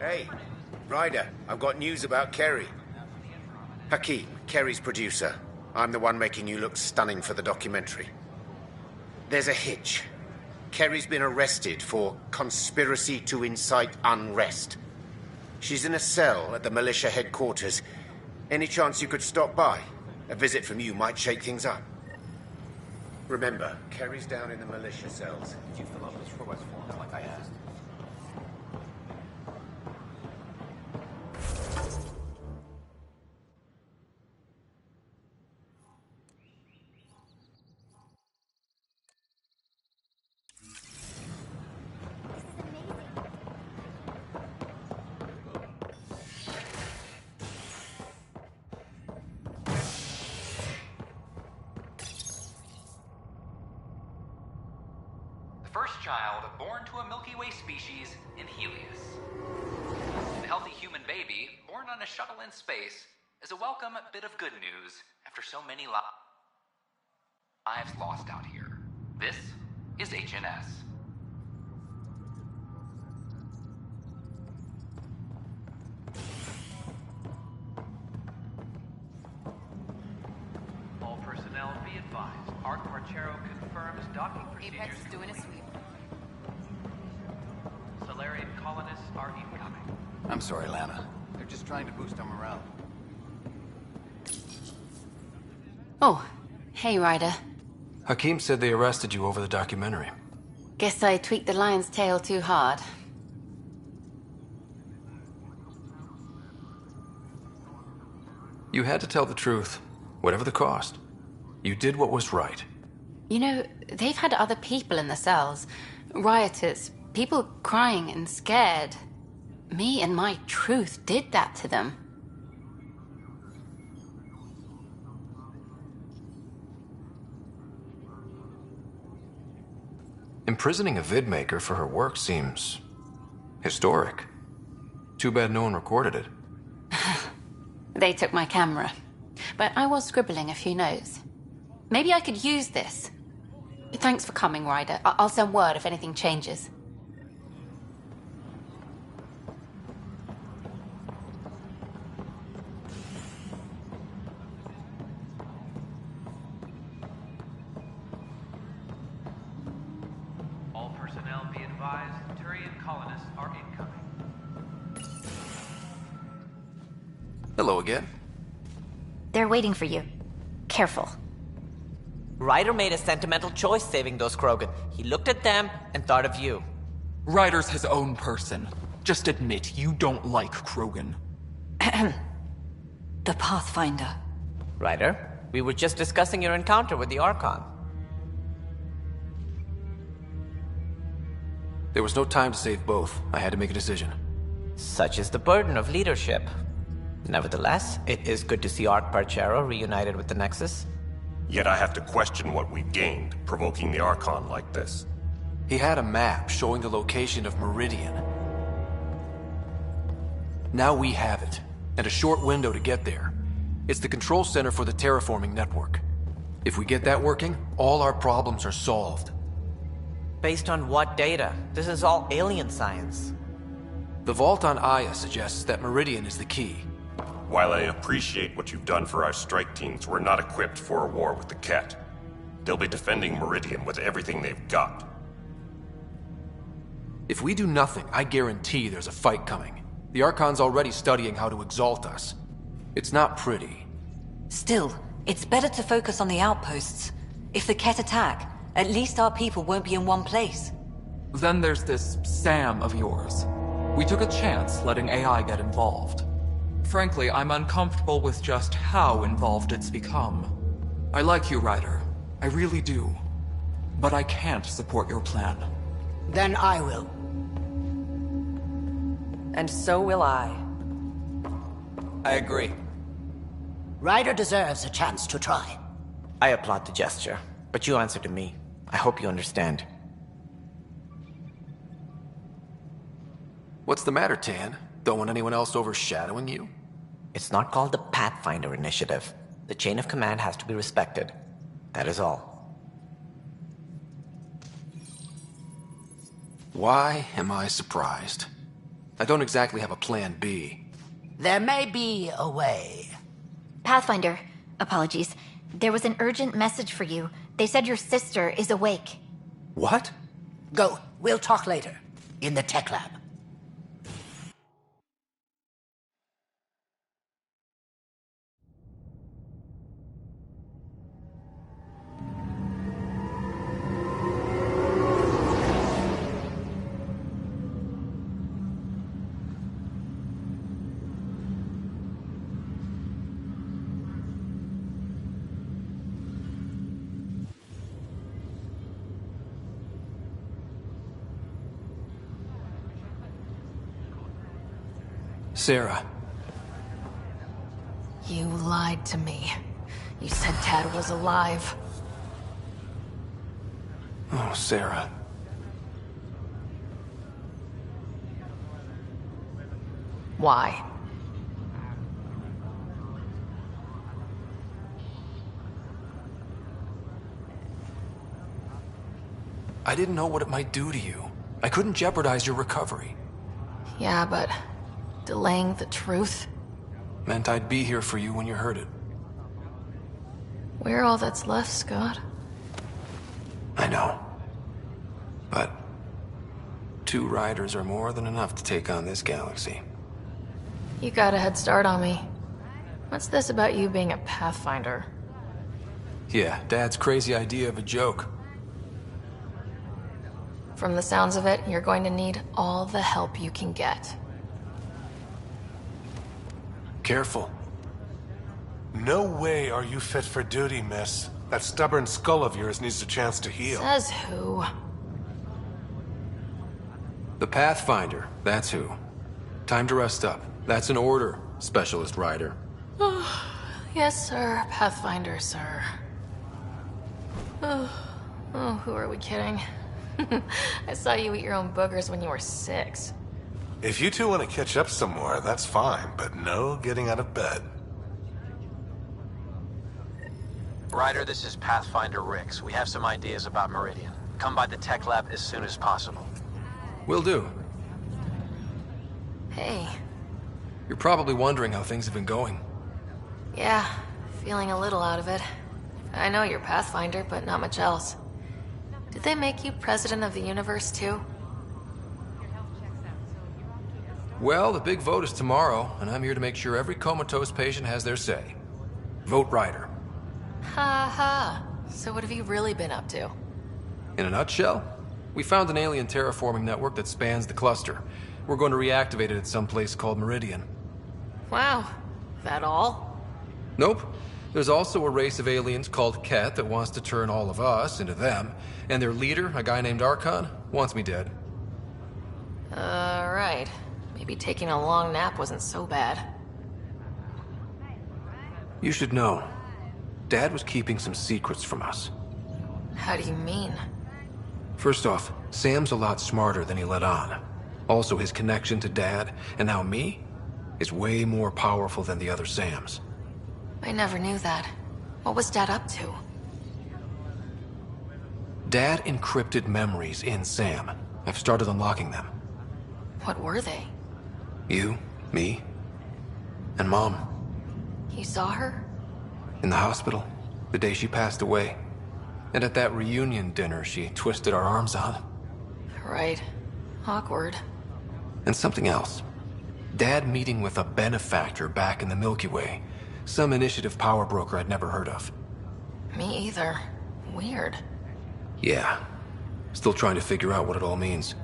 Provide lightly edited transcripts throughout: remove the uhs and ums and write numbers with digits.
Hey, Ryder, I've got news about Kerry. Hakeem, Kerry's producer. I'm the one making you look stunning for the documentary. There's a hitch. Kerry's been arrested for conspiracy to incite unrest. She's in a cell at the militia headquarters. Any chance you could stop by? A visit from you might shake things up. Remember, Kerry's down in the militia cells. Did you fill out those request forms like I asked? First child born to a Milky Way species in Helios. The healthy human baby born on a shuttle in space is a welcome bit of good news after so many lives lost out here. This is HNS. All personnel be advised. Arc Marchero confirms docking procedures. Apex is doing a sweep. Solarian colonists are incoming. I'm sorry, Lana. They're just trying to boost our morale. Oh, hey, Ryder. Hakeem said they arrested you over the documentary. Guess I tweaked the lion's tail too hard. You had to tell the truth, whatever the cost. You did what was right. You know, they've had other people in the cells. Rioters, people crying and scared. Me and my truth did that to them. Imprisoning a vidmaker for her work seems historic. Too bad no one recorded it. They took my camera, but I was scribbling a few notes. Maybe I could use this. Thanks for coming, Ryder. I'll send word if anything changes. All personnel be advised, Turian colonists are incoming. Hello again. They're waiting for you. Careful. Ryder made a sentimental choice saving those Krogan. He looked at them and thought of you. Ryder's his own person. Just admit you don't like Krogan. The Pathfinder. Ryder, we were just discussing your encounter with the Archon. There was no time to save both. I had to make a decision. Such is the burden of leadership. Nevertheless, it is good to see Arc Parchero reunited with the Nexus. Yet I have to question what we've gained, provoking the Archon like this. He had a map showing the location of Meridian. Now we have it, and a short window to get there. It's the control center for the terraforming network. If we get that working, all our problems are solved. Based on what data? This is all alien science. The vault on Aya suggests that Meridian is the key. While I appreciate what you've done for our strike teams, we're not equipped for a war with the Ket. They'll be defending Meridian with everything they've got. If we do nothing, I guarantee there's a fight coming. The Archon's already studying how to exalt us. It's not pretty. Still, it's better to focus on the outposts. If the Ket attack, at least our people won't be in one place. Then there's this Sam of yours. We took a chance letting AI get involved. Frankly, I'm uncomfortable with just how involved it's become. I like you, Ryder. I really do. But I can't support your plan. Then I will. And so will I. I agree. Ryder deserves a chance to try. I applaud the gesture, but you answer to me. I hope you understand. What's the matter, Tan? Don't want anyone else overshadowing you? It's not called the Pathfinder Initiative. The chain of command has to be respected. That is all. Why am I surprised? I don't exactly have a plan B. There may be a way. Pathfinder, apologies. There was an urgent message for you. They said your sister is awake. What? Go. We'll talk later. In the tech lab. Sarah. You lied to me. You said Dad was alive. Oh, Sarah. Why? I didn't know what it might do to you. I couldn't jeopardize your recovery. Yeah, but delaying the truth? Meant I'd be here for you when you heard it. We're all that's left, Scott. I know. But 2 riders are more than enough to take on this galaxy. You got a head start on me. What's this about you being a Pathfinder? Yeah, Dad's crazy idea of a joke. From the sounds of it, you're going to need all the help you can get. Careful. No way are you fit for duty, miss. That stubborn skull of yours needs a chance to heal. Says who? The Pathfinder, that's who. Time to rest up. That's an order, Specialist Rider. Yes, sir. Pathfinder, sir. Oh, who are we kidding? I saw you eat your own boogers when you were 6. If you two want to catch up some more, that's fine, but no getting out of bed. Ryder, this is Pathfinder Rix. We have some ideas about Meridian. Come by the tech lab as soon as possible. Will do. Hey. You're probably wondering how things have been going. Yeah, feeling a little out of it. I know you're Pathfinder, but not much else. Did they make you president of the universe, too? Well, the big vote is tomorrow, and I'm here to make sure every comatose patient has their say. Vote Rider. Ha ha. So what have you really been up to? In a nutshell, we found an alien terraforming network that spans the cluster. We're going to reactivate it at some place called Meridian. Wow. That all? Nope. There's also a race of aliens called Ket that wants to turn all of us into them, and their leader, a guy named Archon, wants me dead. Right. Maybe taking a long nap wasn't so bad. You should know. Dad was keeping some secrets from us. How do you mean? First off, Sam's a lot smarter than he let on. Also, his connection to Dad, and now me, is way more powerful than the other Sams. I never knew that. What was Dad up to? Dad encrypted memories in Sam. I've started unlocking them. What were they? You, me, and Mom. You saw her? In the hospital, the day she passed away. And at that reunion dinner she twisted our arms on. Right. Awkward. And something else. Dad meeting with a benefactor back in the Milky Way. Some initiative power broker I'd never heard of. Me either. Weird. Yeah. Still trying to figure out what it all means.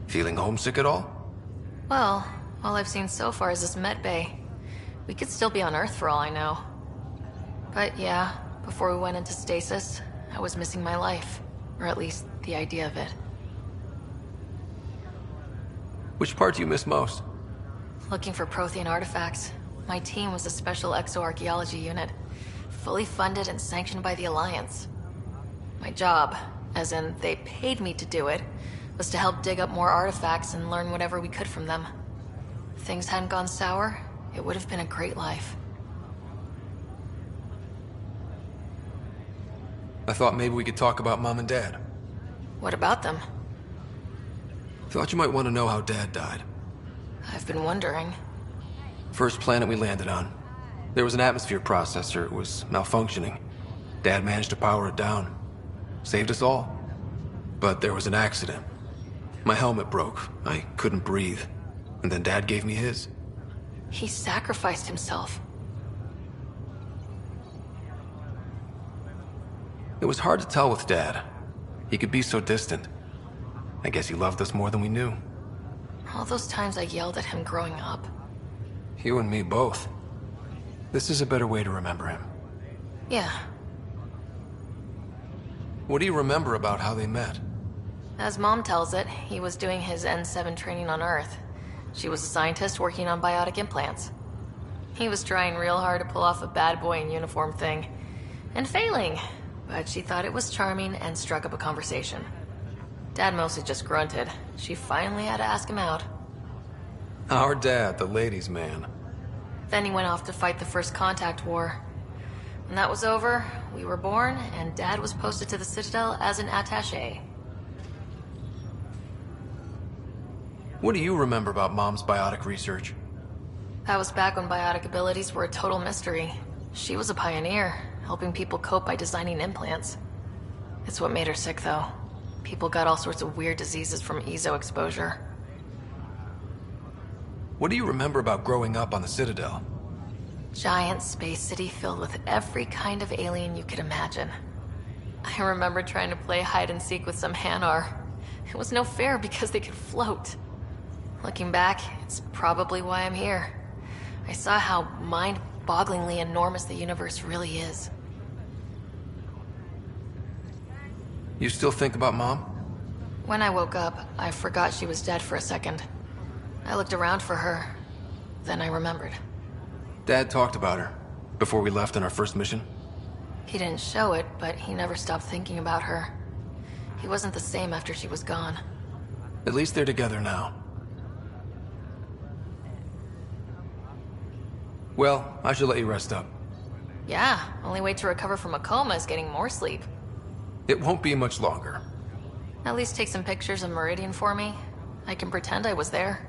Feeling homesick at all? Well, all I've seen so far is this med bay. We could still be on Earth for all I know. But yeah, before we went into stasis, I was missing my life. Or at least, the idea of it. Which part do you miss most? Looking for Prothean artifacts. My team was a special exoarchaeology unit. Fully funded and sanctioned by the Alliance. My job, as in they paid me to do it, was to help dig up more artifacts and learn whatever we could from them. If things hadn't gone sour, it would have been a great life. I thought maybe we could talk about Mom and Dad. What about them? Thought you might want to know how Dad died. I've been wondering. First planet we landed on. There was an atmosphere processor. It was malfunctioning. Dad managed to power it down. Saved us all. But there was an accident. My helmet broke. I couldn't breathe. And then Dad gave me his. He sacrificed himself. It was hard to tell with Dad. He could be so distant. I guess he loved us more than we knew. All those times I yelled at him growing up. You and me both. This is a better way to remember him. Yeah. What do you remember about how they met? As Mom tells it, he was doing his N7 training on Earth. She was a scientist working on biotic implants. He was trying real hard to pull off a bad boy in uniform thing. And failing. But she thought it was charming and struck up a conversation. Dad mostly just grunted. She finally had to ask him out. Our dad, the ladies' man. Then he went off to fight the First Contact War. When that was over, we were born, and Dad was posted to the Citadel as an attaché. What do you remember about Mom's biotic research? That was back when biotic abilities were a total mystery. She was a pioneer, helping people cope by designing implants. It's what made her sick, though. People got all sorts of weird diseases from EZO exposure. What do you remember about growing up on the Citadel? Giant space city filled with every kind of alien you could imagine. I remember trying to play hide and seek with some Hanar. It was no fair because they could float. Looking back, it's probably why I'm here. I saw how mind-bogglingly enormous the universe really is. You still think about Mom? When I woke up, I forgot she was dead for a second. I looked around for her, then I remembered. Dad talked about her before we left on our first mission. He didn't show it, but he never stopped thinking about her. He wasn't the same after she was gone. At least they're together now. Well, I should let you rest up. Yeah, only way to recover from a coma is getting more sleep. It won't be much longer. At least take some pictures of Meridian for me. I can pretend I was there.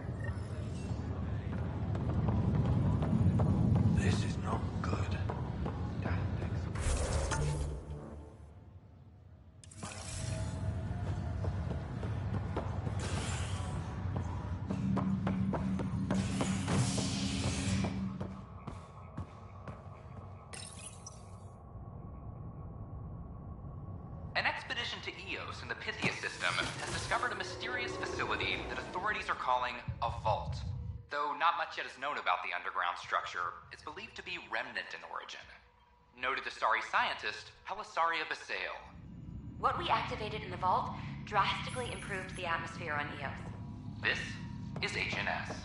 This is not good. An expedition to Eos in the Pythia system has discovered a mysterious facility that authorities are calling a vault. Though not much yet is known about the underground structure, it's believed to be remnant in origin. Noted Asari scientist Helisaria Basale. What we activated in the vault drastically improved the atmosphere on Eos. This is HNS.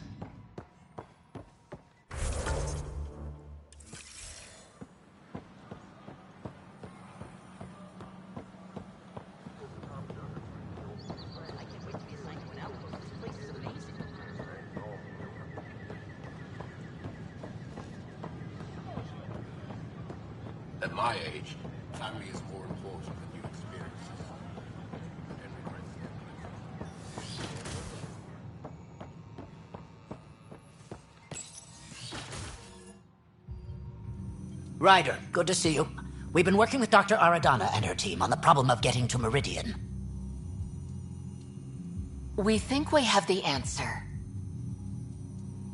At my age, family is more important than new experiences. Ryder, good to see you. We've been working with Dr. Aradana and her team on the problem of getting to Meridian. We think we have the answer.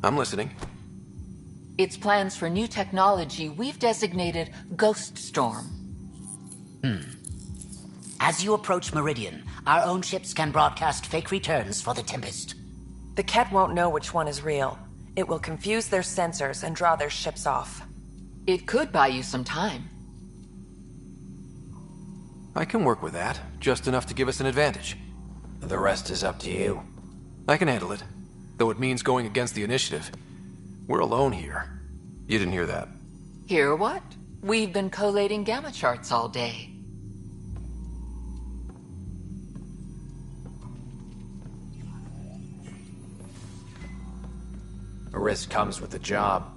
I'm listening. It's plans for new technology we've designated Ghost Storm. As you approach Meridian, our own ships can broadcast fake returns for the Tempest. The Ket won't know which one is real. It will confuse their sensors and draw their ships off. It could buy you some time. I can work with that, just enough to give us an advantage. The rest is up to you. I can handle it, though it means going against the initiative. We're alone here. You didn't hear that. Hear what? We've been collating gamma charts all day. A risk comes with the job.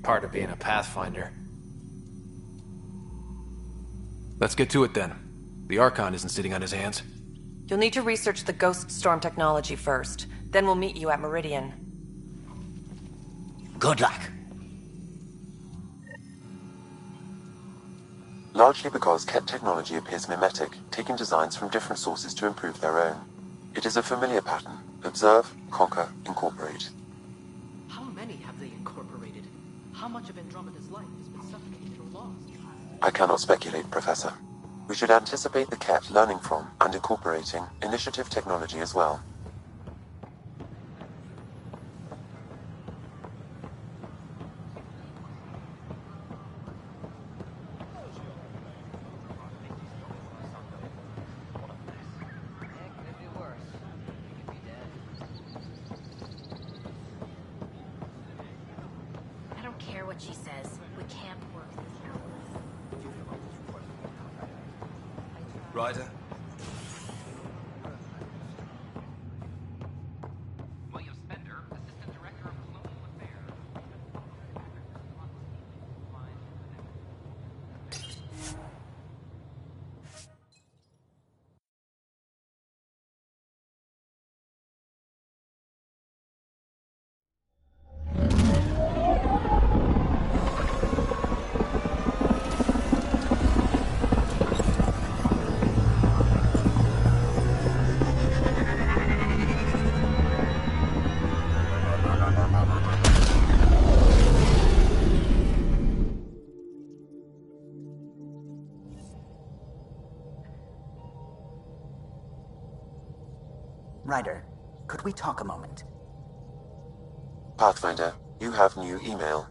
Part of being a Pathfinder. Let's get to it then. The Archon isn't sitting on his hands. You'll need to research the Ghost Storm technology first. Then we'll meet you at Meridian. Good luck. Largely because Ket technology appears mimetic, taking designs from different sources to improve their own. It is a familiar pattern. Observe, conquer, incorporate. How many have they incorporated? How much of Andromeda's life has been suffocated or lost? I cannot speculate, Professor. We should anticipate the Ket learning from and incorporating initiative technology as well. I don't care what she says. We can't work this out. Ryder? William Spender, Assistant Director of Colonial Affairs. Ryder, could we talk a moment? Pathfinder, you have new email.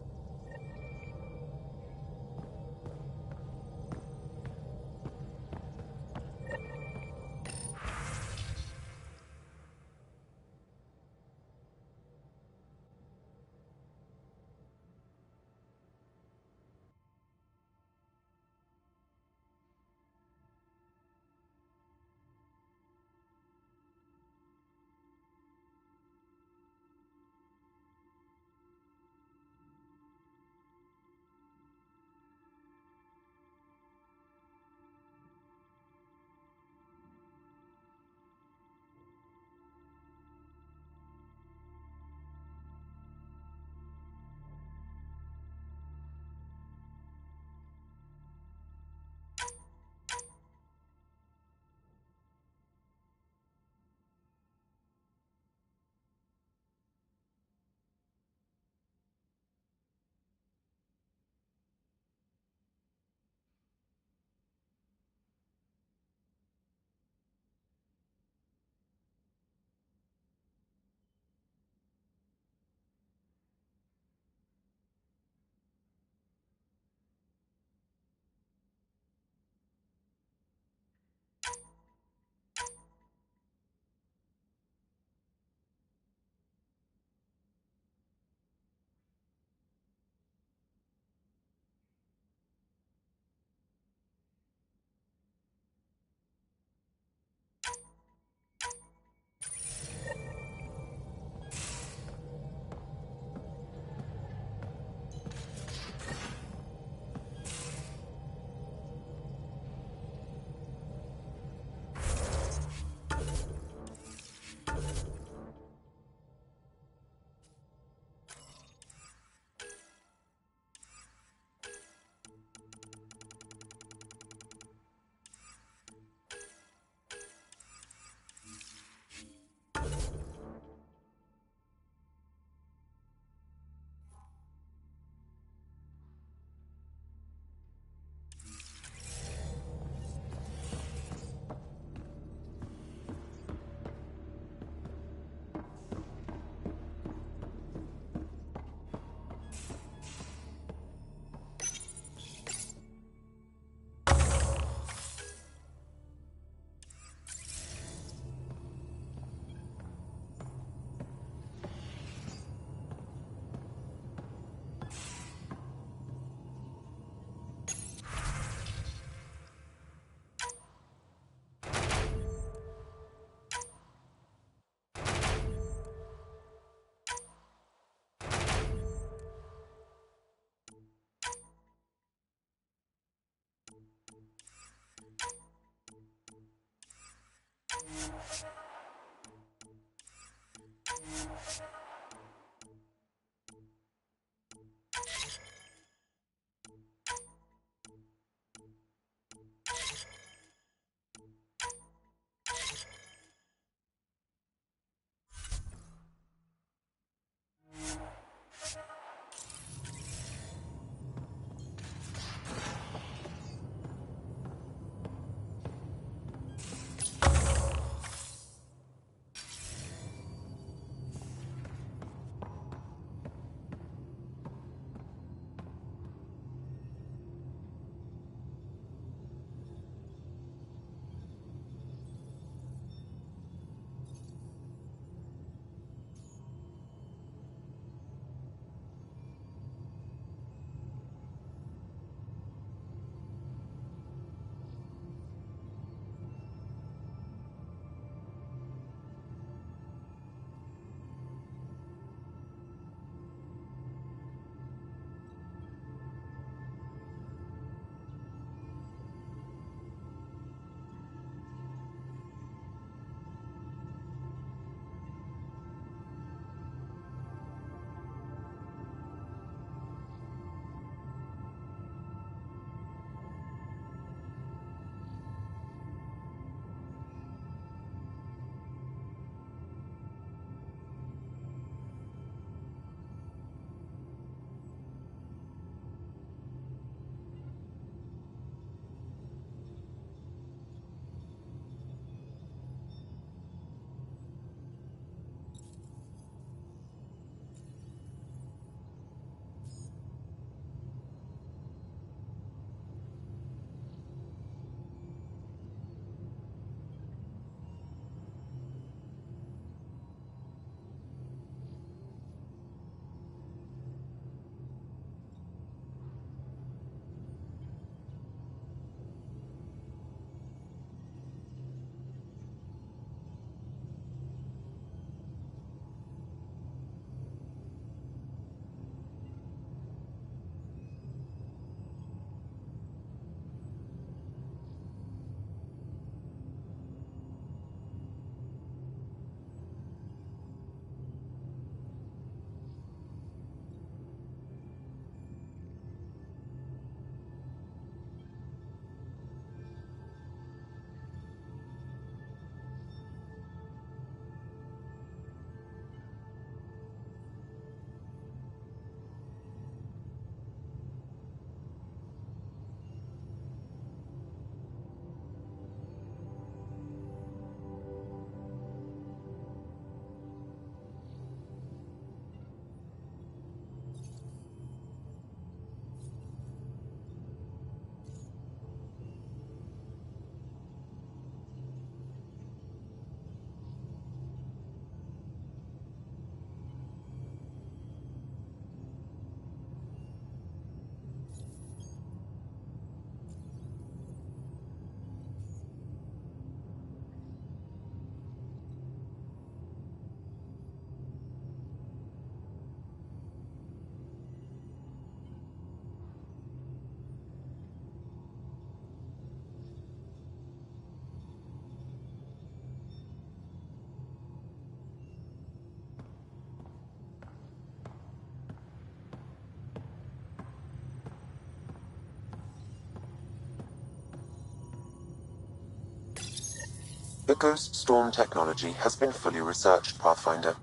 The Ghost Storm technology has been fully researched, Pathfinder.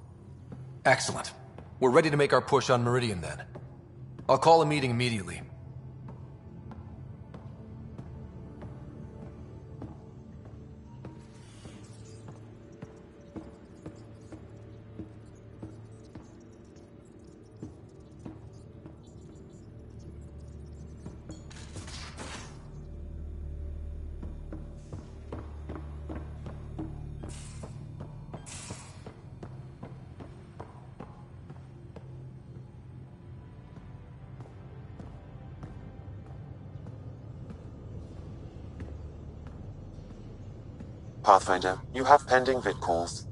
Excellent. We're ready to make our push on Meridian then. I'll call a meeting immediately. Pathfinder, you have pending vid calls.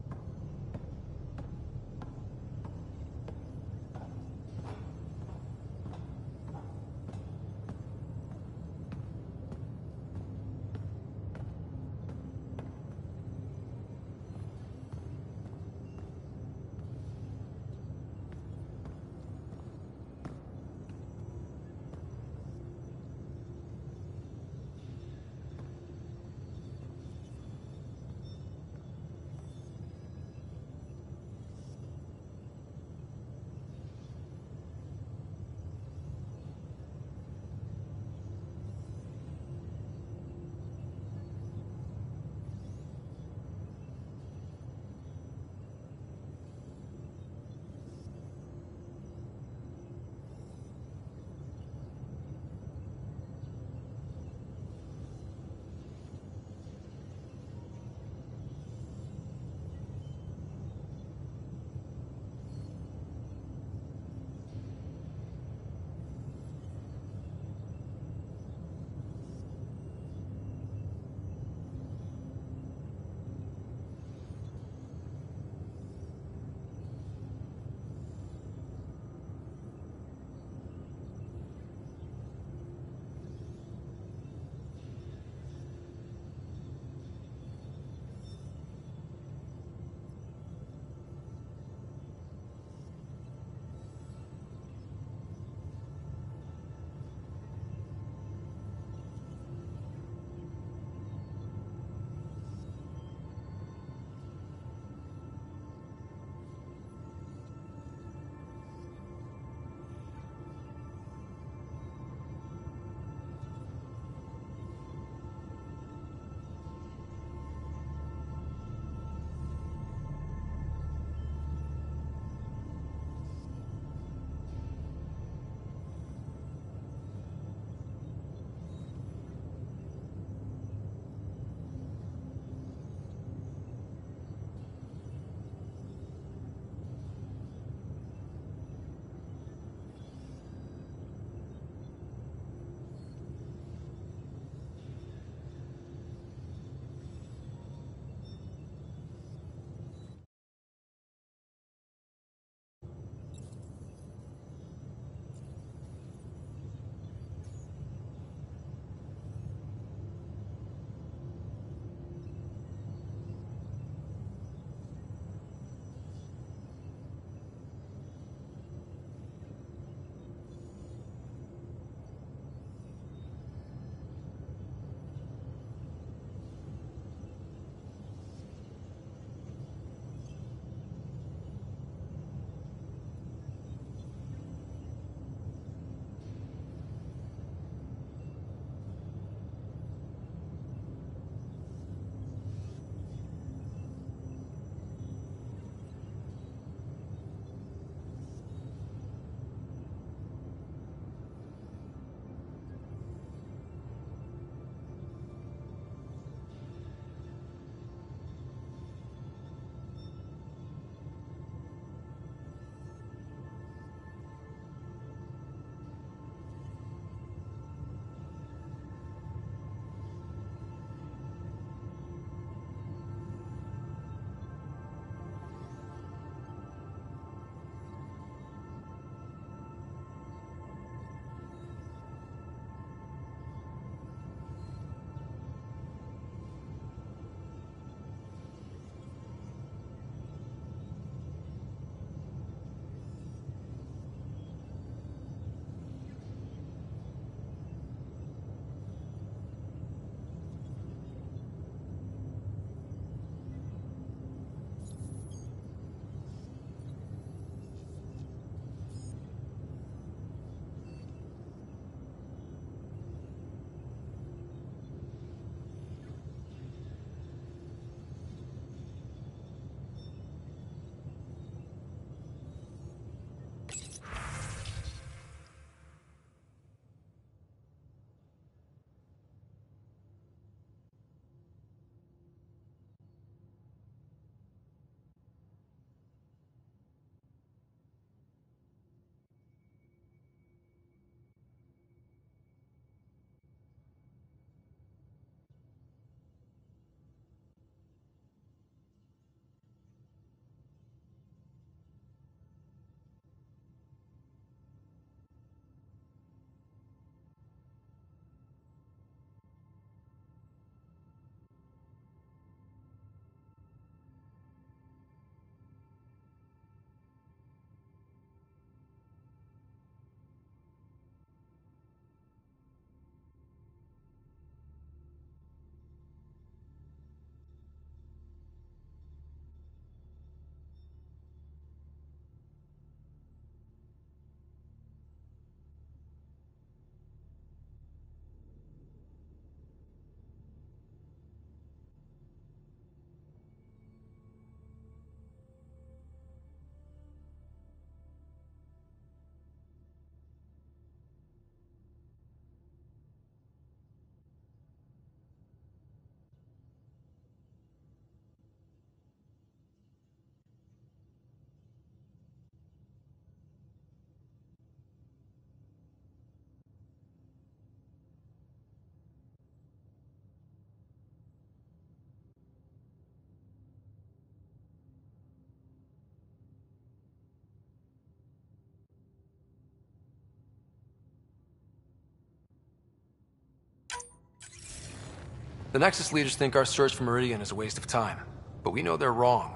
The Nexus leaders think our search for Meridian is a waste of time, but we know they're wrong.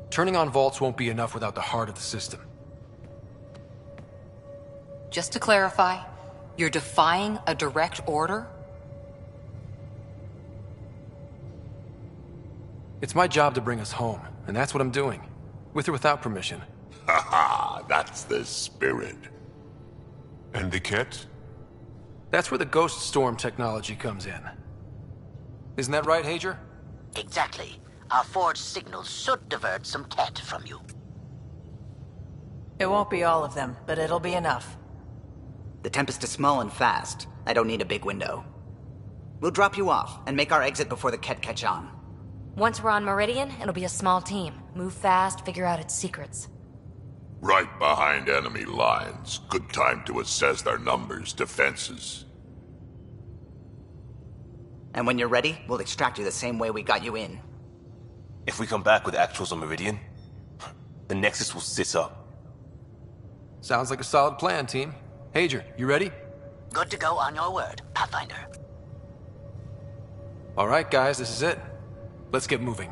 Turning on vaults won't be enough without the heart of the system. Just to clarify, you're defying a direct order? It's my job to bring us home, and that's what I'm doing. With or without permission. Haha, that's the spirit. And the kit? That's where the Ghost Storm technology comes in. Isn't that right, Hager? Exactly. Our forged signals should divert some cat from you. It won't be all of them, but it'll be enough. The Tempest is small and fast. I don't need a big window. We'll drop you off and make our exit before the Ket catch on. Once we're on Meridian, it'll be a small team. Move fast, figure out its secrets. Right behind enemy lines. Good time to assess their numbers, defenses. And when you're ready, we'll extract you the same way we got you in. If we come back with actuals on Meridian, the Nexus will sit up. Sounds like a solid plan, team. Hager, you ready? Good to go on your word, Pathfinder. All right, guys, this is it. Let's get moving.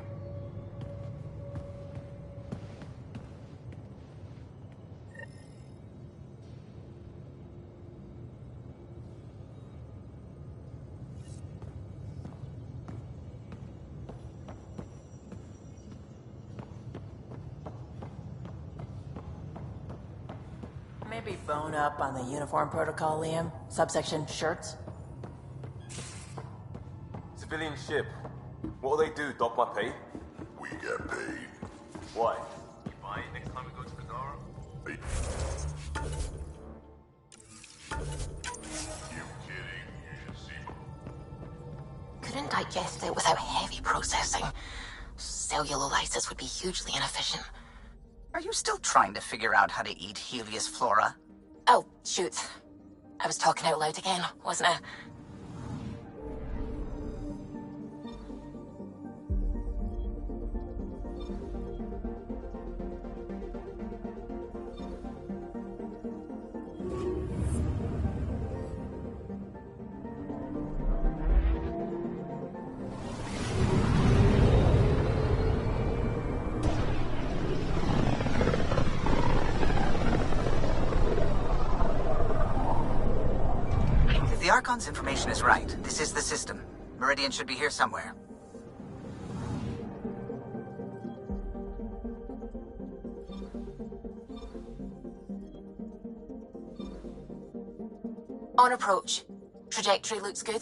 Maybe bone up on the uniform protocol, Liam. Subsection shirts. Civilian ship. What'll they do, dock my pay? We get paid. Why? You buy it next time we go to Kadara? You kidding? You should see. Couldn't digest it without heavy processing. Cellulolysis would be hugely inefficient. Are you still trying to figure out how to eat Helios flora? Oh, shoot. I was talking out loud again, wasn't I? The Archon's information is right. This is the system. Meridian should be here somewhere. On approach. Trajectory looks good.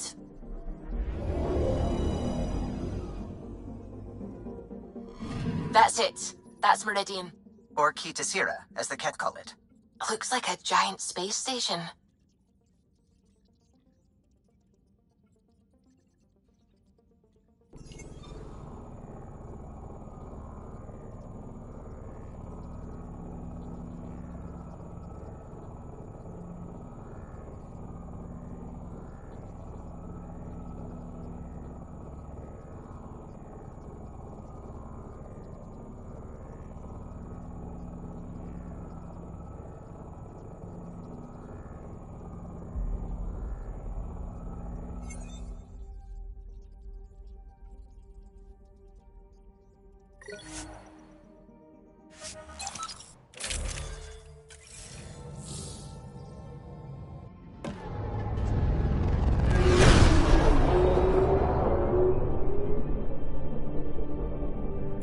That's it. That's Meridian. Or Kitasira, as the Ket call it. Looks like a giant space station.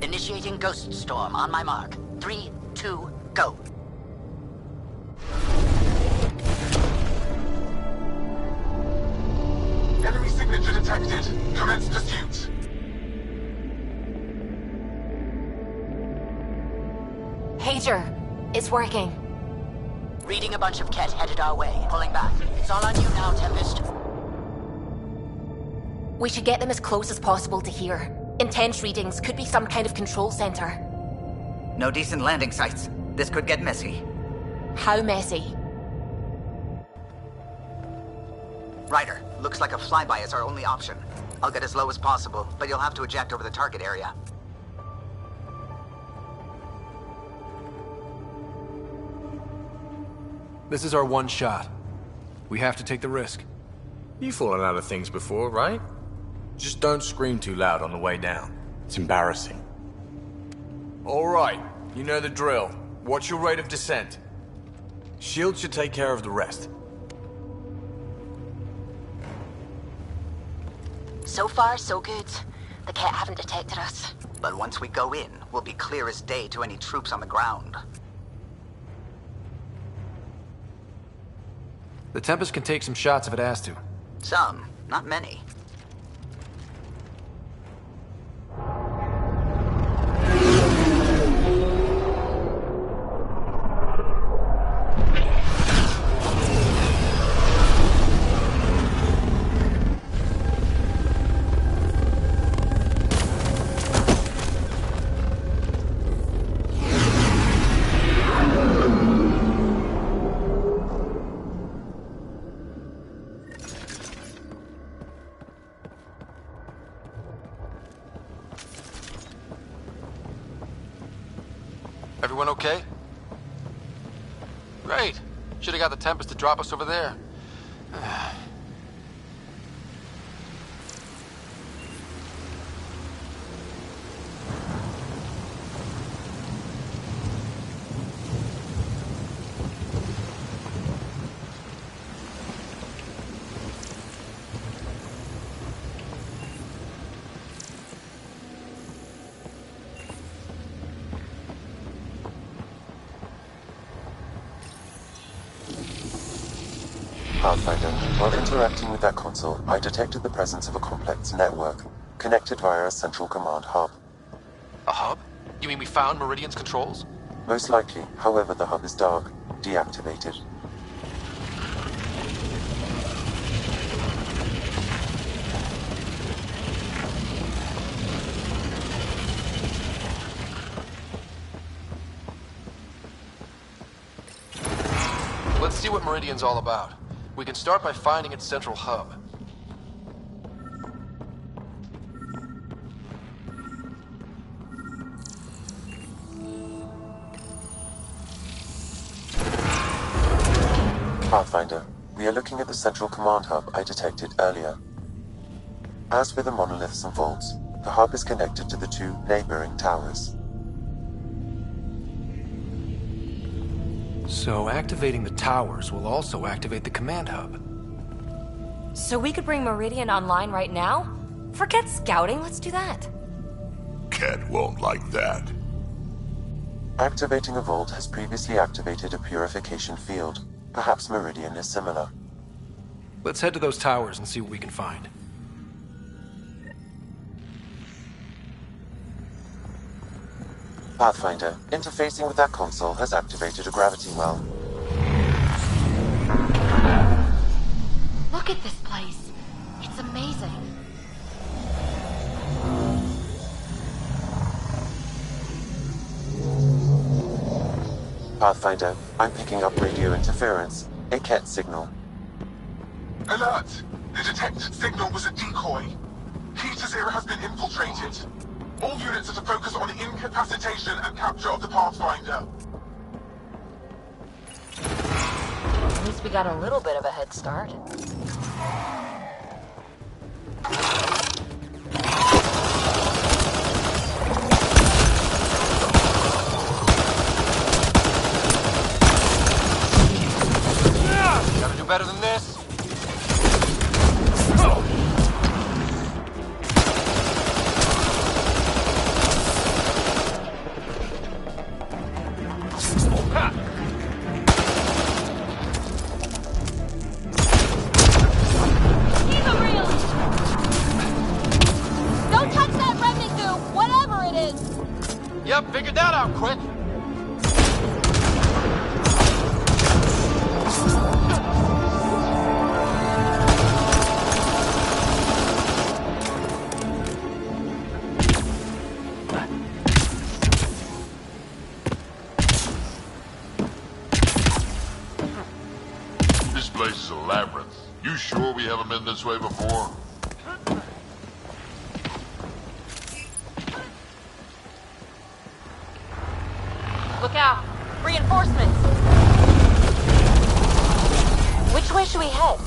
Initiating Ghost Storm on my mark. 3, 2, go. Enemy signature detected. Commence pursuit. Hager, it's working. Reading a bunch of Ket headed our way. Pulling back. It's all on you now, Tempest. We should get them as close as possible to here. Intense readings could be some kind of control center. No decent landing sites. This could get messy. How messy? Ryder, looks like a flyby is our only option. I'll get as low as possible, but you'll have to eject over the target area. This is our one shot. We have to take the risk. You've fallen out of things before, right? Just don't scream too loud on the way down. It's embarrassing. All right, you know the drill. What's your rate of descent? Shield should take care of the rest. So far, so good. The Ket haven't detected us. But once we go in, we'll be clear as day to any troops on the ground. The Tempest can take some shots if it has to. Some, not many. Everyone okay? Great. Should've got the Tempest to drop us over there. Pathfinder, while interacting with that console, I detected the presence of a complex network, connected via a central command hub. A hub? You mean we found Meridian's controls? Most likely, however, the hub is dark, deactivated. Let's see what Meridian's all about. We can start by finding its central hub. Pathfinder, we are looking at the central command hub I detected earlier. As with the monoliths and vaults, the hub is connected to the two neighboring towers. So activating the towers will also activate the command hub. So we could bring Meridian online right now? Forget scouting, let's do that. Ket won't like that. Activating a vault has previously activated a purification field. Perhaps Meridian is similar. Let's head to those towers and see what we can find. Pathfinder, interfacing with that console has activated a gravity well. Look at this place. It's amazing. Pathfinder, I'm picking up radio interference. A Ket signal. Alert! The detected signal was a decoy. Heater Zero has been infiltrated. All units are to focus on incapacitation and capture of the Pathfinder. At least we got a little bit of a head start. Gotta do better than this. Yep, figured that out quick. This place is a labyrinth. You sure we haven't been this way before? Look out! Reinforcements! Which way should we head?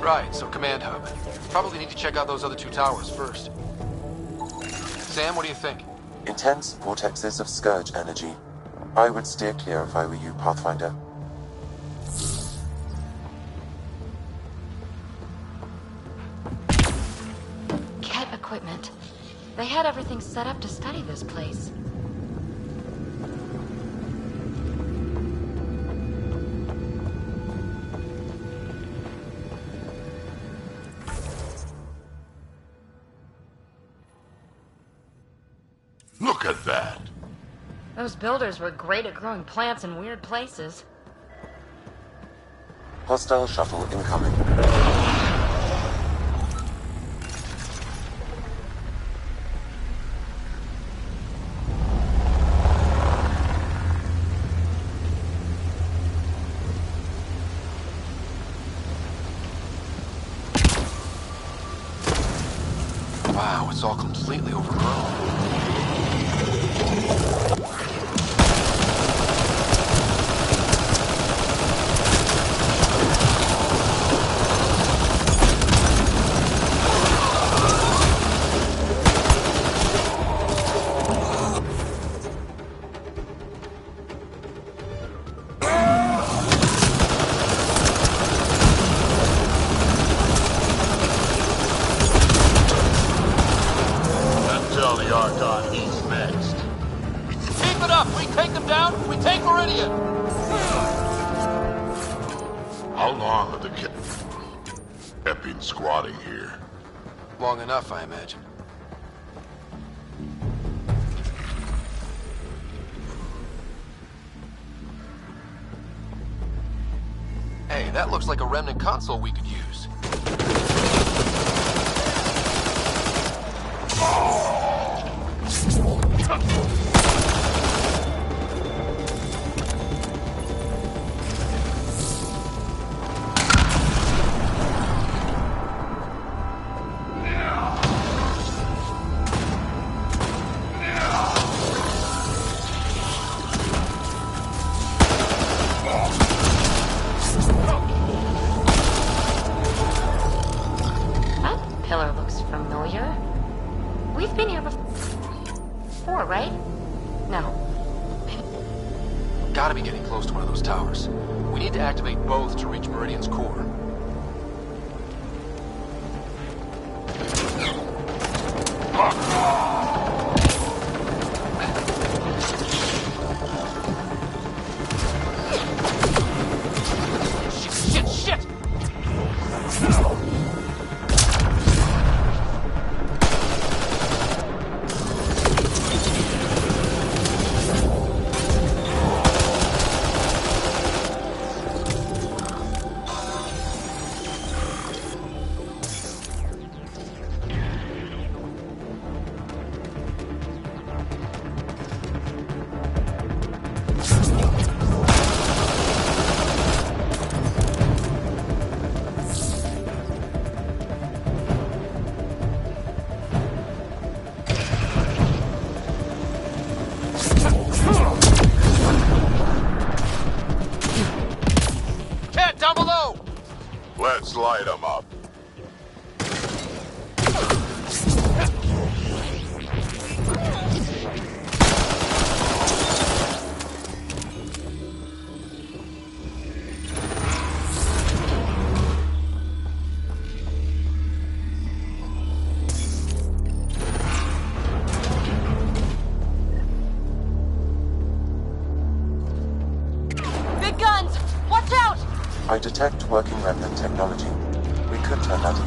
Right, so command hub. Probably need to check out those other two towers first. Sam, what do you think? Intense vortexes of scourge energy. I would steer clear if I were you, Pathfinder. Ket equipment. They had everything set up to study this place. Look at that. Those builders were great at growing plants in weird places. Hostile shuttle incoming. Wow, it's all completely overgrown. Tell the Archon he's next. Keep it up! We take them down, we take Meridian! How long have the Ket been squatting here? Long enough, I imagine. Hey, that looks like a remnant console we could use. That pillar looks familiar. We've been here before, right? No. Gotta be getting close to one of those towers. We need to activate both to reach Meridian's core. Shit! Cat, down below! Let's light them up. Big guns! Watch out! I detect working remnant technology. We could turn that in.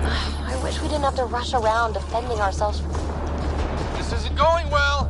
I wish we didn't have to rush around defending ourselves from... This isn't going well!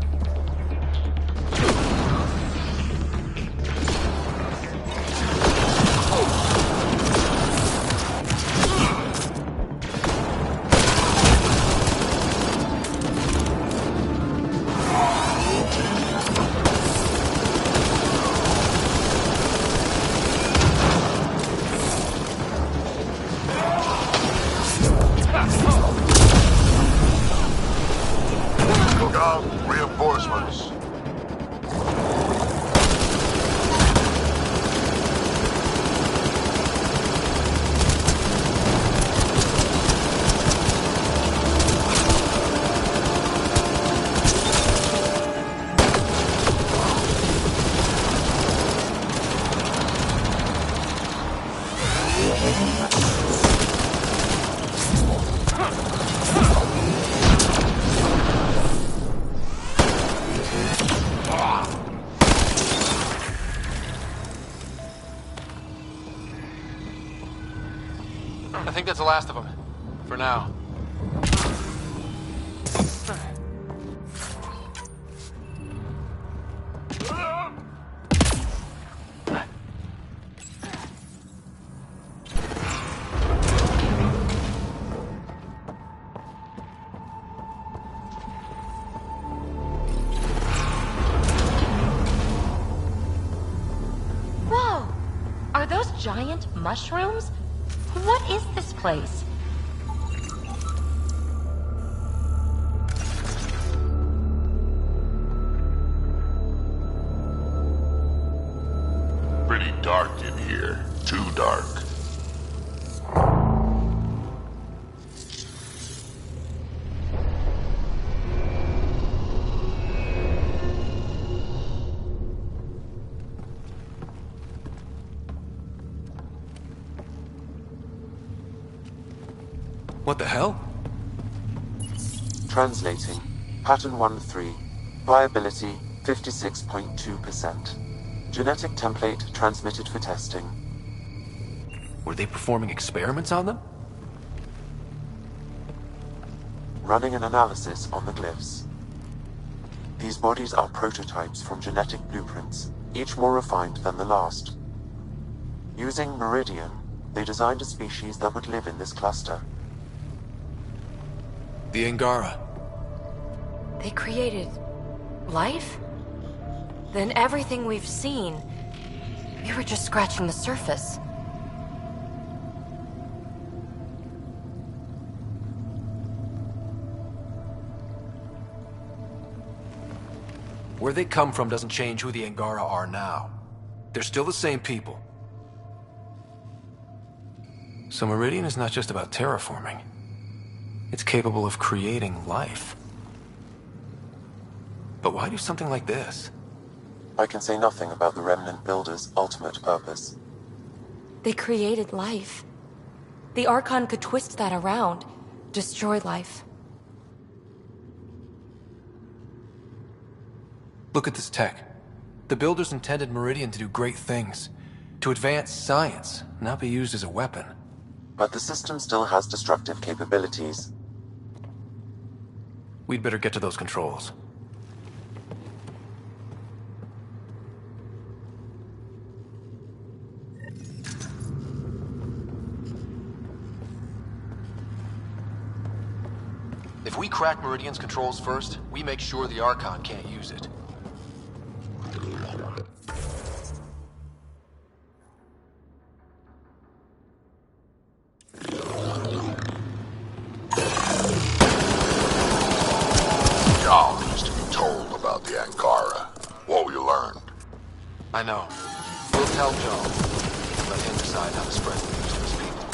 I think that's the last of them. For now. Whoa! Are those giant mushrooms? What is this place? Pretty dark in here. Too dark. What the hell? Translating. Pattern 1-3. Viability 56.2%. Genetic template transmitted for testing. Were they performing experiments on them? Running an analysis on the glyphs. These bodies are prototypes from genetic blueprints, each more refined than the last. Using Meridian, they designed a species that would live in this cluster. The Angara. They created life? Then everything we've seen, we were just scratching the surface. Where they come from doesn't change who the Angara are now. They're still the same people. So Meridian is not just about terraforming. It's capable of creating life. But why do something like this? I can say nothing about the Remnant Builders' ultimate purpose. They created life. The Archon could twist that around, destroy life. Look at this tech. The Builders intended Meridian to do great things. To advance science, not be used as a weapon. But the system still has destructive capabilities. We'd better get to those controls. If we crack Meridian's controls first, we make sure the Archon can't use it. Y'all needs to be told about the Angara. What we learned. I know. We'll tell Joe. Let him decide how to spread the news to his people.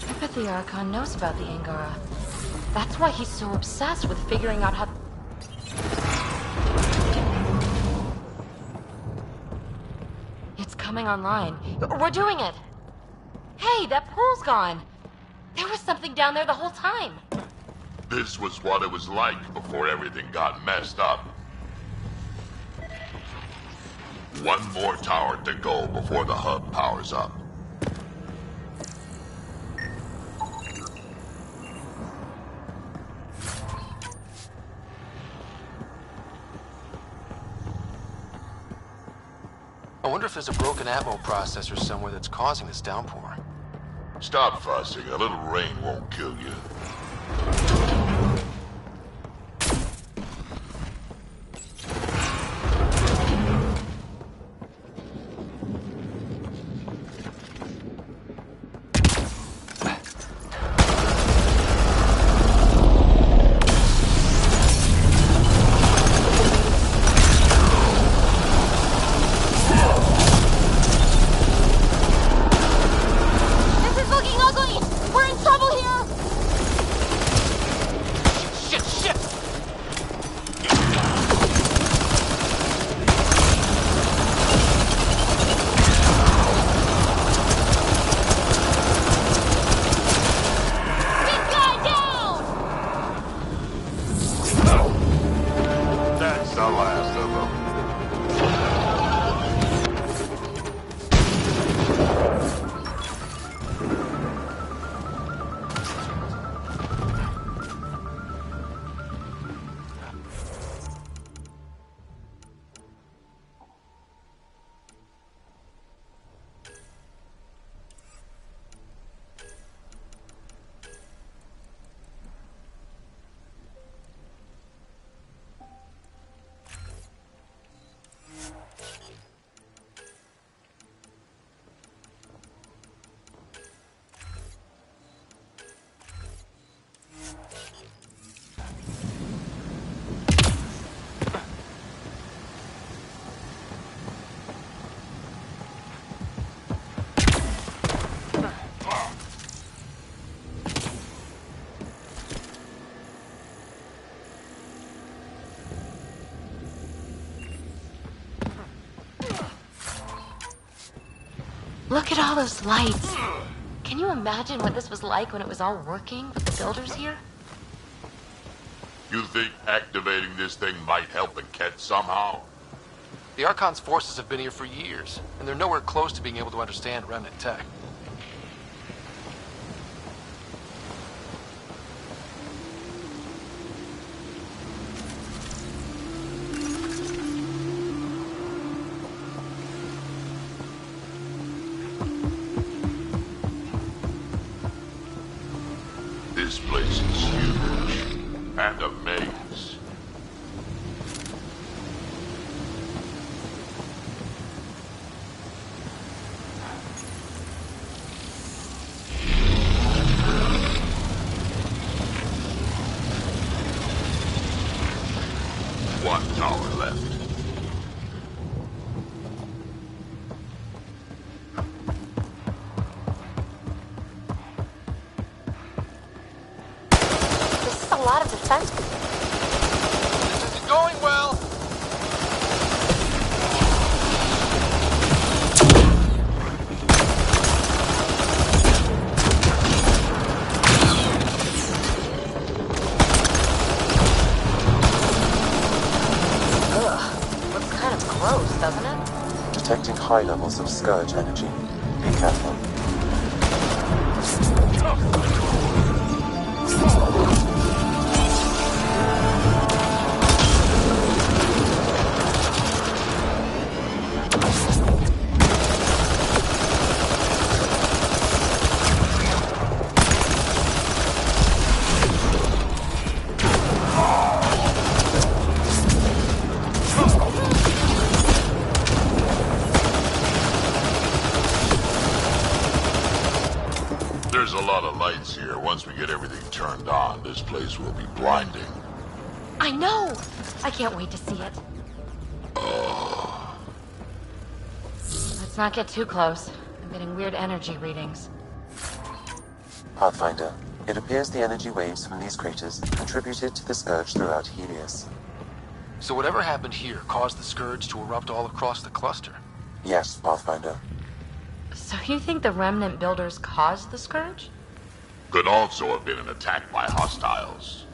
I bet the Archon knows about the Angara. That's why he's so obsessed with figuring out how... It's coming online. We're doing it! Hey, that pool's gone! There was something down there the whole time! This was what it was like before everything got messed up. One more tower to go before the hub powers up. I wonder if there's a broken atmo processor somewhere that's causing this downpour. Stop fussing. A little rain won't kill you. Look at all those lights. Can you imagine what this was like when it was all working with the builders here? You think activating this thing might help the Ket somehow? The Archon's forces have been here for years, and they're nowhere close to being able to understand remnant tech. This place is huge. And a maze. One tower left. This is a lot of defense. This isn't going well! Ugh, looks kind of gross, doesn't it? Detecting high levels of scourge energy. Be careful. There's a lot of lights here. Once we get everything turned on, this place will be blinding. I know! I can't wait to see it. Let's not get too close. I'm getting weird energy readings. Pathfinder, it appears the energy waves from these craters contributed to the scourge throughout Helios. So whatever happened here caused the Scourge to erupt all across the cluster. Yes, Pathfinder. So you think the remnant builders caused the Scourge? Could also have been an attack by hostiles.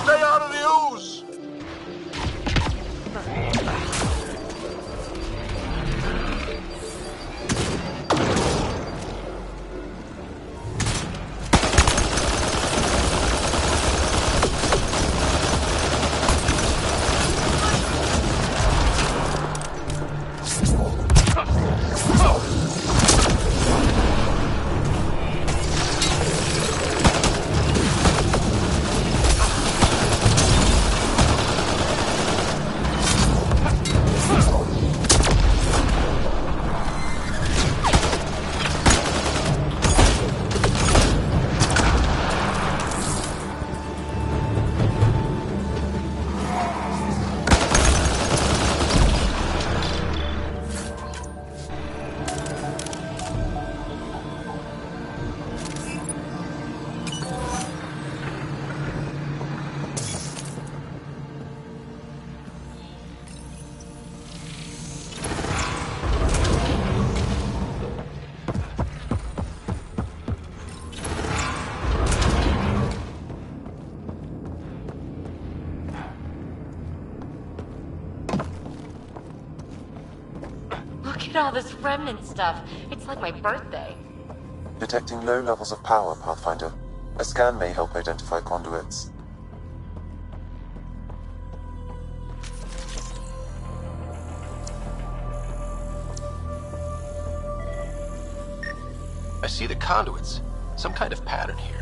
Stay out of the ooze! Look at all this remnant stuff. It's like my birthday. Detecting low levels of power, Pathfinder. A scan may help identify conduits. I see the conduits. Some kind of pattern here.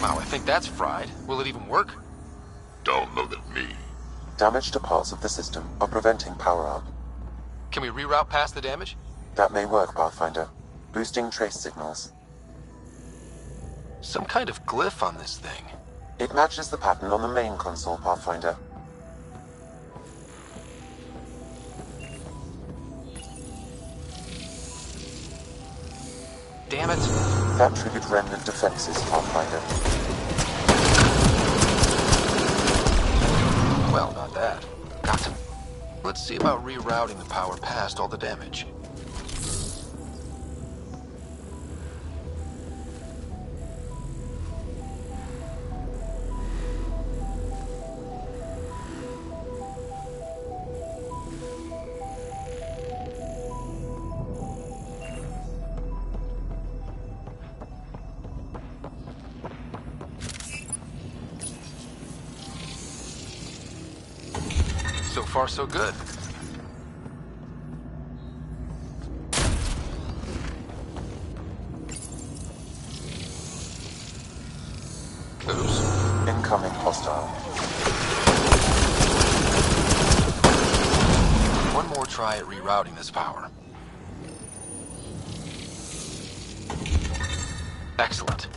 Wow, I think that's fried. Will it even work? Don't look at me. Damage to parts of the system are preventing power-up. Can we reroute past the damage? That may work, Pathfinder. Boosting trace signals. Some kind of glyph on this thing. It matches the pattern on the main console, Pathfinder. Damn it. That triggered remnant defenses, Pathfinder. Well, not that. Got to... Let's see about rerouting the power past all the damage. So far, so good. Oops. Incoming hostile. One more try at rerouting this power. Excellent.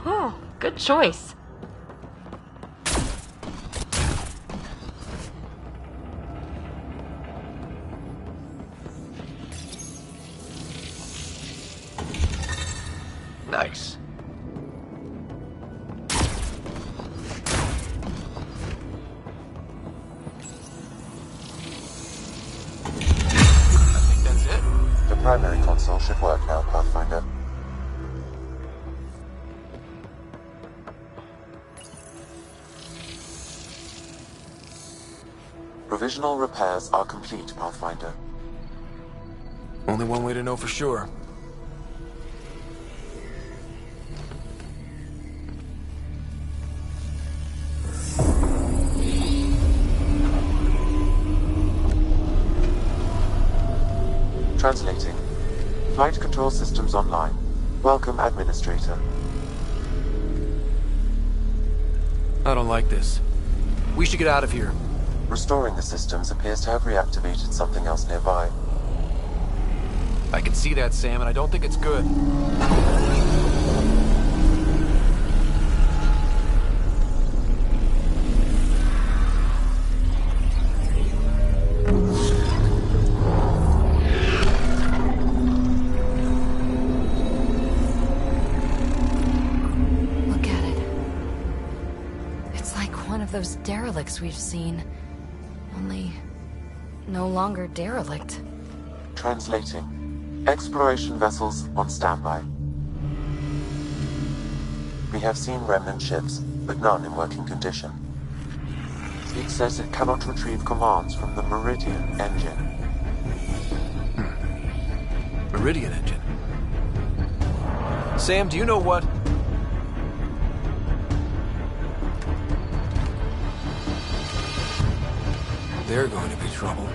Oh, good choice. Nice. I think that's it. The primary console should work now, Pathfinder. Provisional repairs are complete, Pathfinder. Only one way to know for sure. Translating. Flight control systems online. Welcome, Administrator. I don't like this. We should get out of here. Restoring the systems appears to have reactivated something else nearby. I can see that, Sam, and I don't think it's good. Look at it. It's like one of those derelicts we've seen. Only no longer derelict. Translating. Exploration vessels on standby. We have seen remnant ships, but none in working condition. It says it cannot retrieve commands from the Meridian engine. Meridian engine. Sam, do you know what? They're going to be trouble.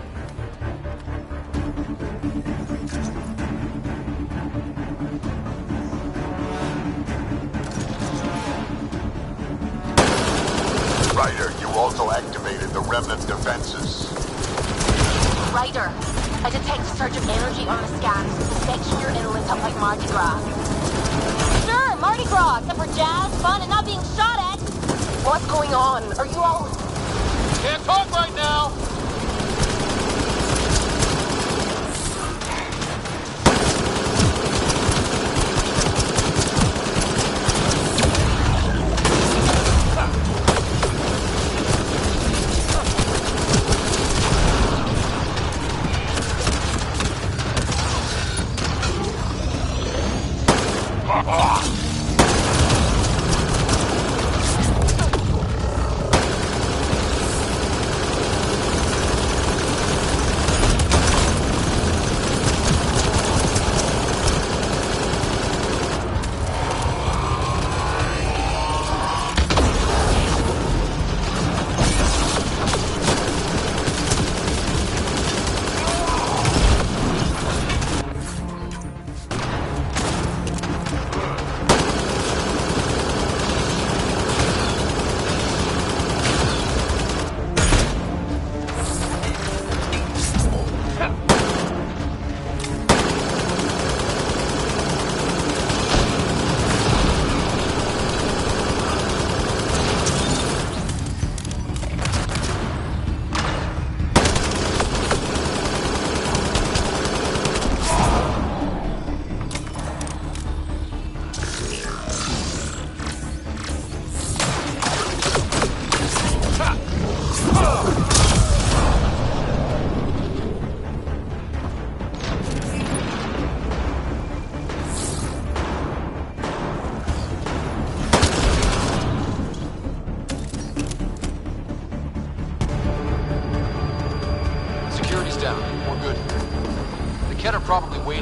Ryder, you also activated the remnant defenses. Ryder, I detect a surge of energy on the scans. The section you're in lit up like Mardi Gras. Sure, Mardi Gras, except for jazz, fun, and not being shot at. What's going on? Are you all... Can't talk right now!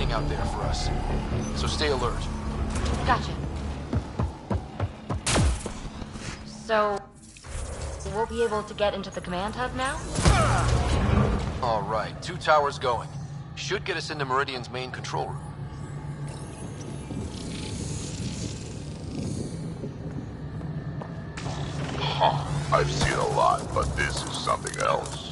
scanning out there for us. So stay alert. Gotcha. So, we'll be able to get into the command hub now? All right, 2 towers going. Should get us into Meridian's main control room. I've seen a lot, but this is something else.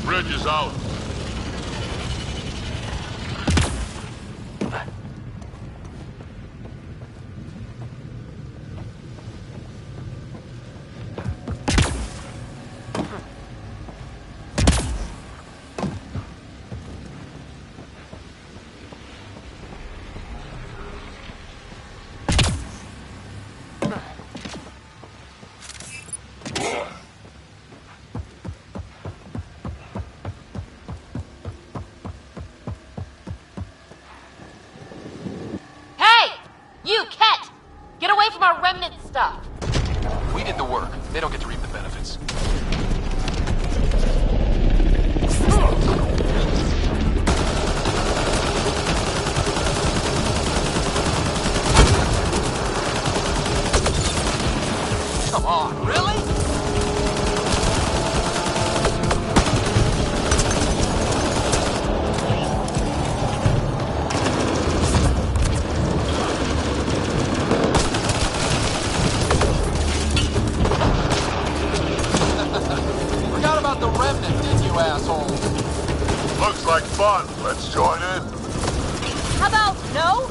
Bridge is out. Stuff. We did the work. They don't get to reap the benefits. Come on, really? Looks like fun. Let's join in. How about no?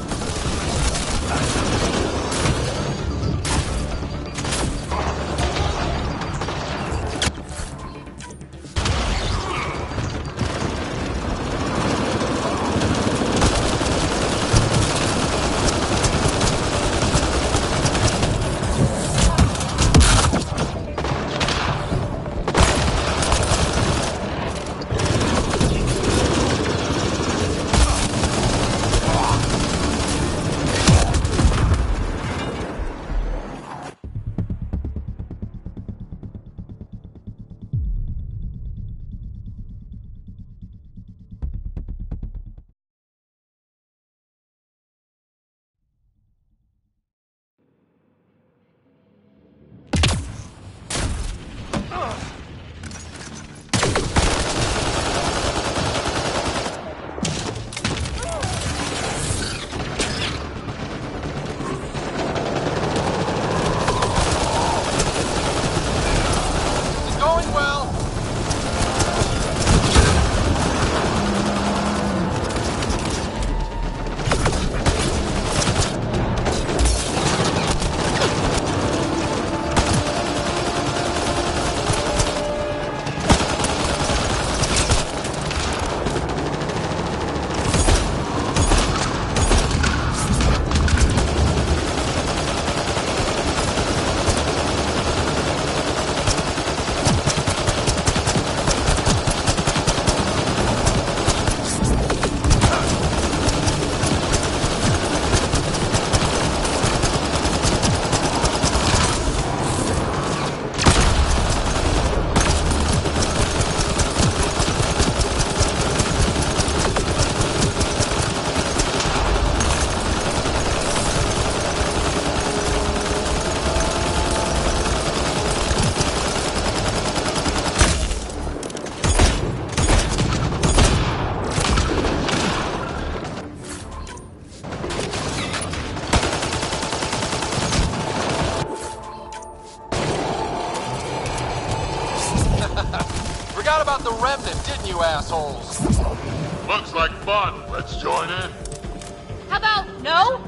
Forgot about the remnant, didn't you, assholes? Looks like fun. Let's join in. How about no?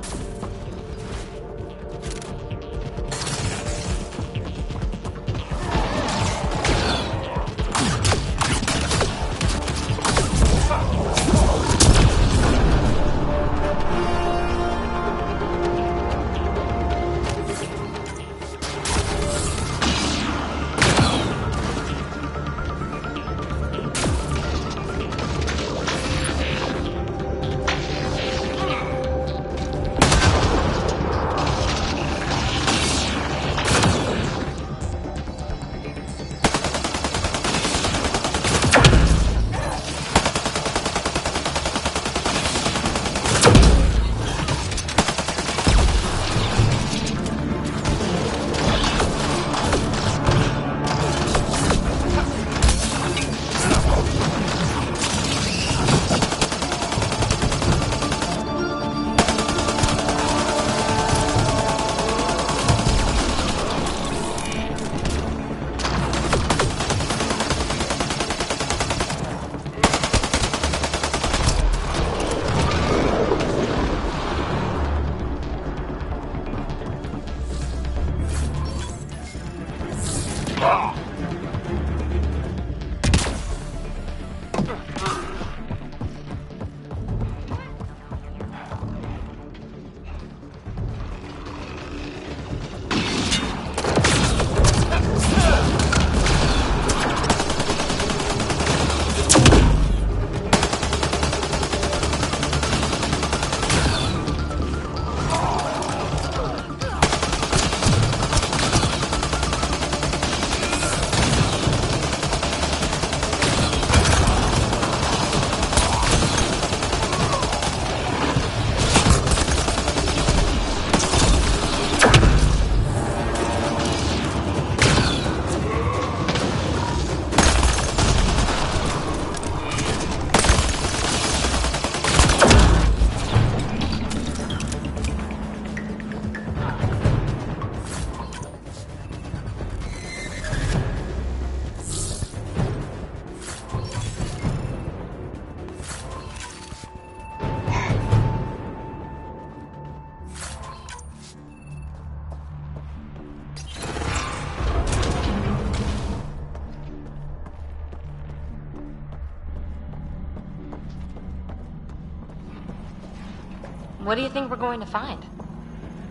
What do you think we're going to find?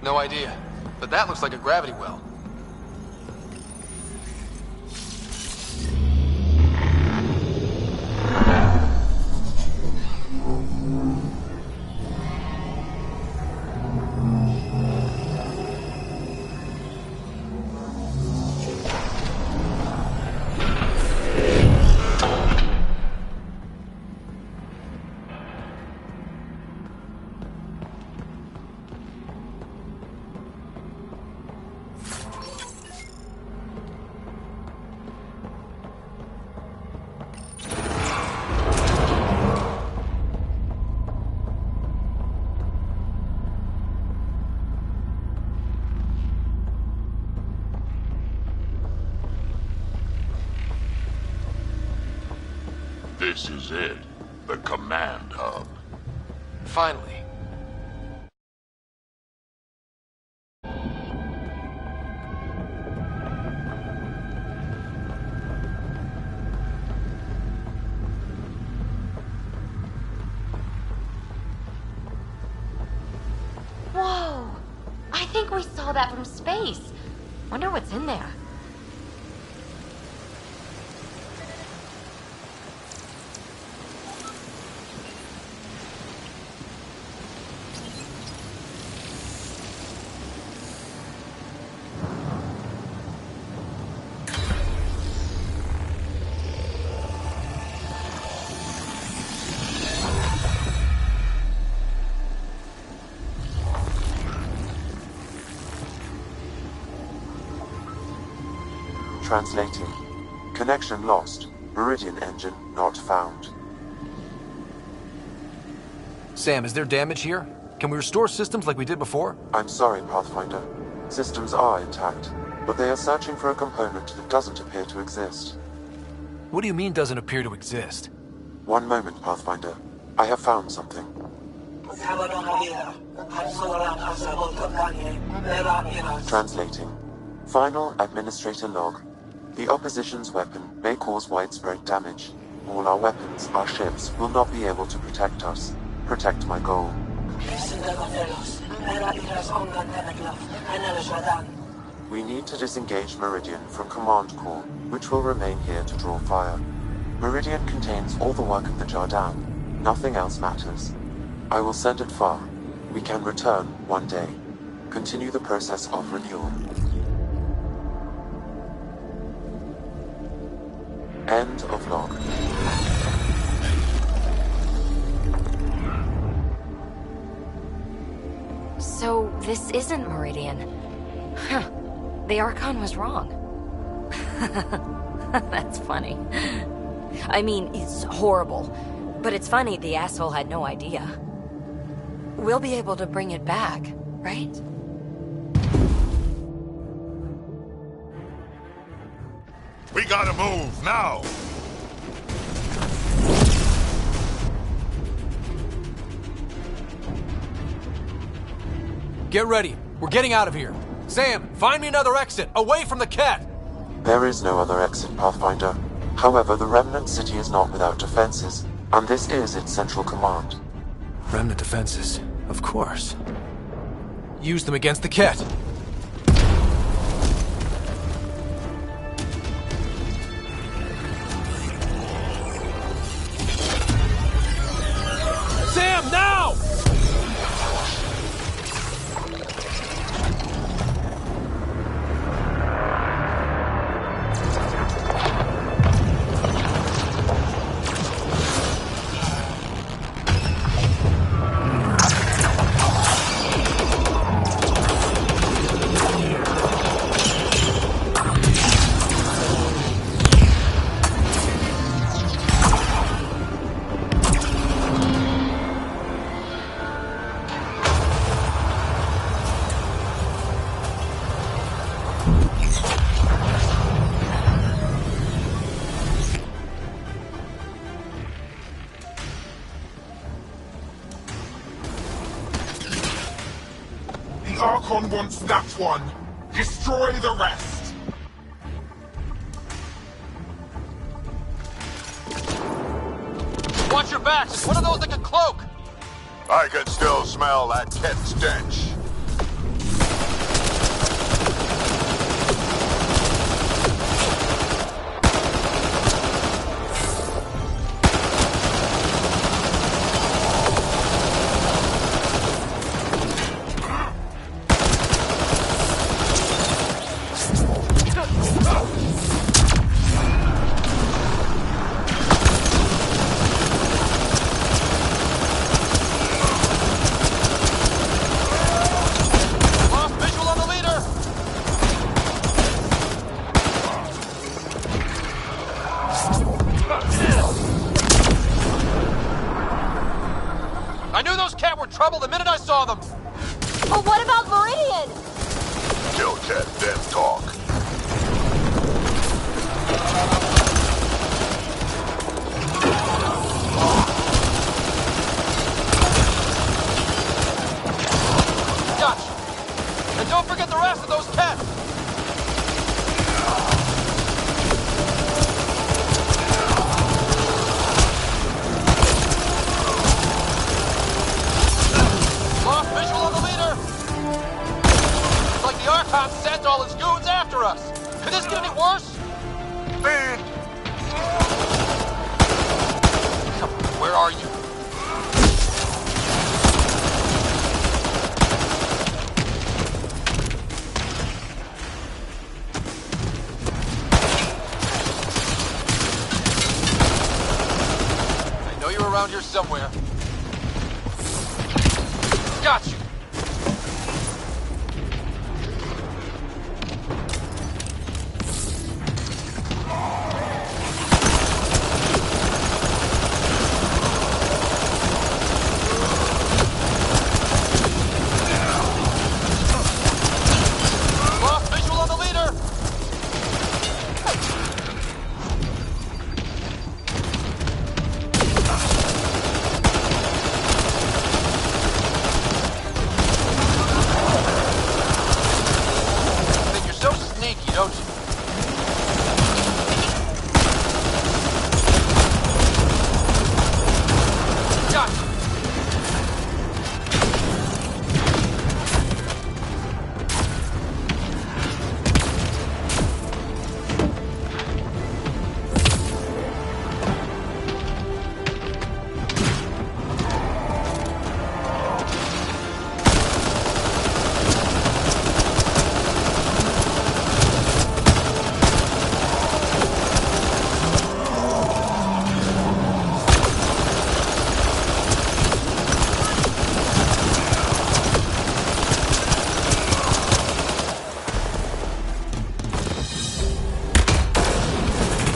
No idea. But that looks like a gravity well. This is it. The command hub. Finally. Whoa! I think we saw that from space. Wonder what's in there. Translating. Connection lost. Meridian engine not found. Sam, is there damage here? Can we restore systems like we did before? I'm sorry, Pathfinder. Systems are intact, but they are searching for a component that doesn't appear to exist. What do you mean doesn't appear to exist? One moment, Pathfinder. I have found something. Translating. Final Administrator log. The opposition's weapon may cause widespread damage. All our weapons, our ships, will not be able to protect us. Protect my goal. We need to disengage Meridian from Command Core, which will remain here to draw fire. Meridian contains all the work of the Jardan. Nothing else matters. I will send it far. We can return one day. Continue the process of renewal. End of log. So, this isn't Meridian. Huh. The Archon was wrong. That's funny. I mean, it's horrible. But it's funny the asshole had no idea. We'll be able to bring it back, right? We gotta move, now! Get ready. We're getting out of here. Sam, find me another exit, away from the cat! There is no other exit, Pathfinder. However, the Remnant City is not without defenses, and this is its central command. Remnant defenses, of course. Use them against the cat. Sam, now! Archon wants that one. Destroy the rest. Watch your backs! It's one of those that can cloak! I can still smell that Ket stench. I knew those Ket were trouble the minute I saw them! But what about Meridian? Kill Ket, then talk. Gotcha! And don't forget the rest of those Ket! Lost visual on the leader! It's like the Archon sent all his goons after us! Could this get any worse? Man! Come on, where are you? I know you're around here somewhere. Got you! Lost visual on the leader! Think you're so sneaky, don't you? Gotcha!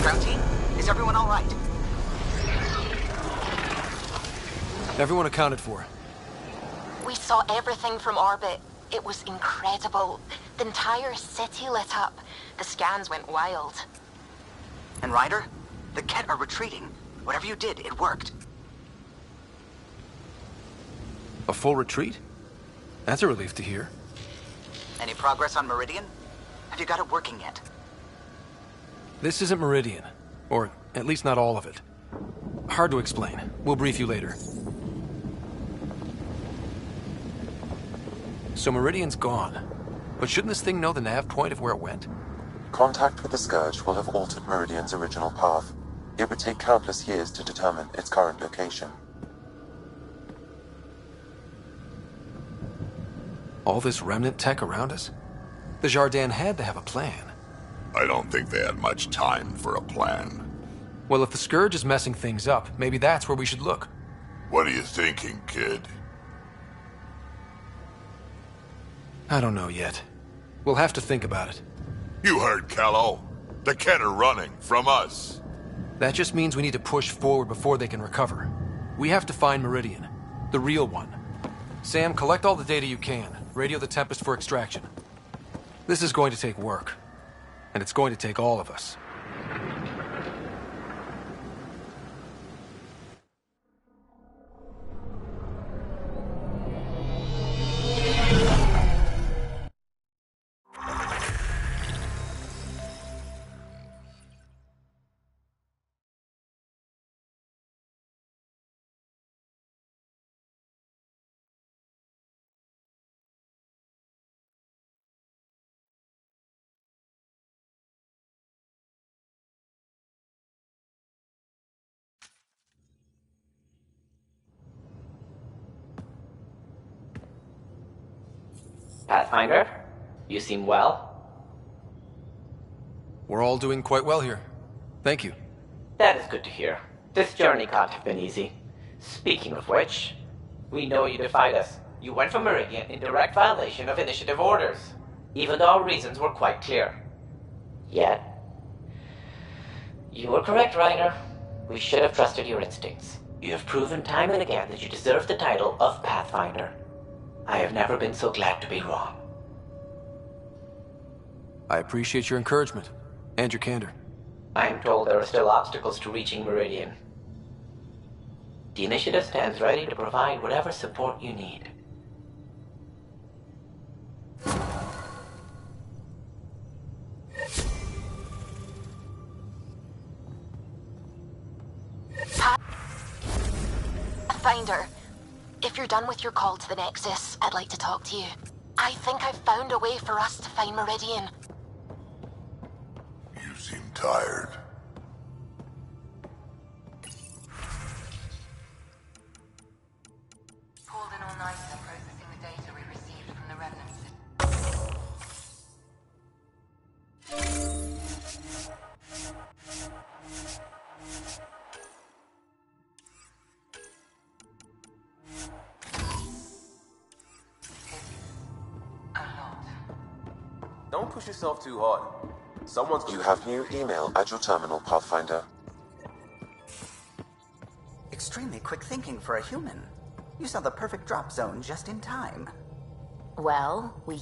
Ground team, is everyone all right? Everyone accounted for. We saw everything from orbit. It was incredible. The entire city lit up. The scans went wild. And Ryder? The Ket are retreating. Whatever you did, it worked. A full retreat? That's a relief to hear. Any progress on Meridian? Have you got it working yet? This isn't Meridian. Or at least not all of it. Hard to explain. We'll brief you later. So Meridian's gone. But shouldn't this thing know the nav point of where it went? Contact with the Scourge will have altered Meridian's original path. It would take countless years to determine its current location. All this remnant tech around us? The Jardin had to have a plan. I don't think they had much time for a plan. Well, if the Scourge is messing things up, maybe that's where we should look. What are you thinking, kid? I don't know yet. We'll have to think about it. You heard Callow. The Ket are running from us. That just means we need to push forward before they can recover. We have to find Meridian. The real one. Sam, collect all the data you can. Radio the Tempest for extraction. This is going to take work. And it's going to take all of us. Pathfinder, you seem well. We're all doing quite well here. Thank you. That is good to hear. This journey can't have been easy. Speaking of which, we know you defied us. You went from Meridian in direct violation of initiative orders, even though our reasons were quite clear. Yet, you were correct, Ryder. We should have trusted your instincts. You have proven time and again that you deserve the title of Pathfinder. I have never been so glad to be wrong. I appreciate your encouragement and your candor. I am told there are still obstacles to reaching Meridian. The initiative stands ready to provide whatever support you need. Pathfinder, if you're done with your call to the Nexus, I'd like to talk to you. I think I've found a way for us to find Meridian. You seem tired. Pulled in all night and processing the data we received from the remnants. Don't push yourself too hard. Someone's gonna... You have new email at your terminal, Pathfinder. Extremely quick thinking for a human. You saw the perfect drop zone just in time. Well, we...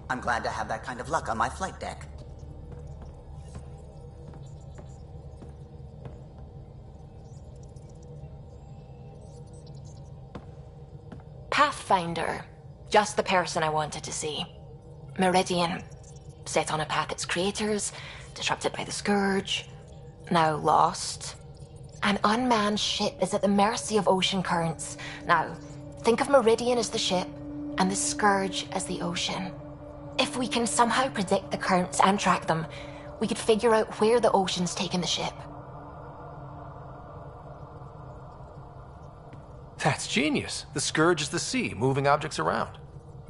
I'm glad to have that kind of luck on my flight deck. Pathfinder. Just the person I wanted to see. Meridian. Set on a path its creators, disrupted by the Scourge, now lost. An unmanned ship is at the mercy of ocean currents. Now, think of Meridian as the ship, and the Scourge as the ocean. If we can somehow predict the currents and track them, we could figure out where the ocean's taken the ship. That's genius. The Scourge is the sea, moving objects around.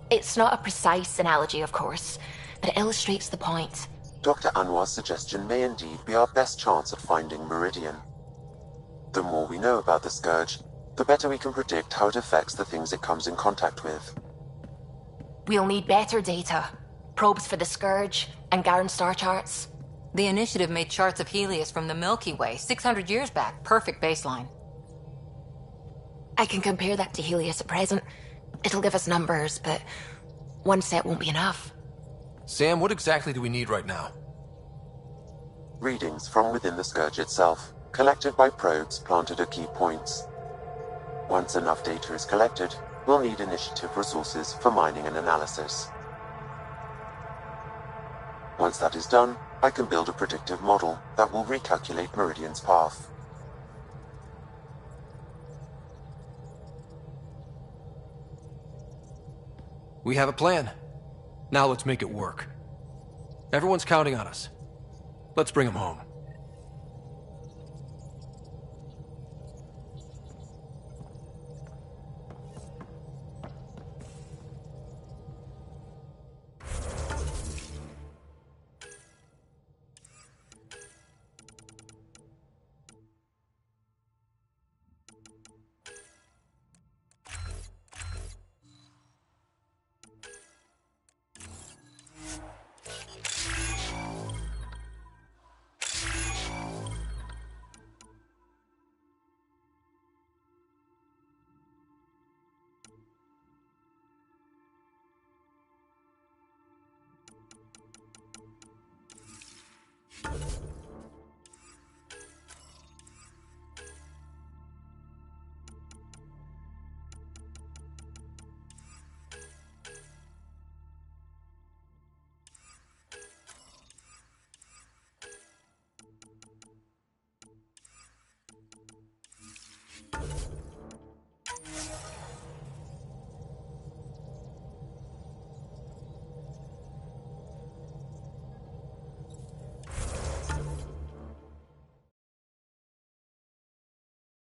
It's not a precise analogy, of course, but it illustrates the point. Dr. Anwar's suggestion may indeed be our best chance at finding Meridian. The more we know about the Scourge, the better we can predict how it affects the things it comes in contact with. We'll need better data. Probes for the Scourge, and Garen star charts. The Initiative made charts of Helios from the Milky Way 600 years back. Perfect baseline. I can compare that to Helios at present. It'll give us numbers, but one set won't be enough. Sam, what exactly do we need right now? Readings from within the Scourge itself, collected by probes planted at key points. Once enough data is collected, we'll need Initiative resources for mining and analysis. Once that is done, I can build a predictive model that will recalculate Meridian's path. We have a plan. Now let's make it work. Everyone's counting on us. Let's bring them home.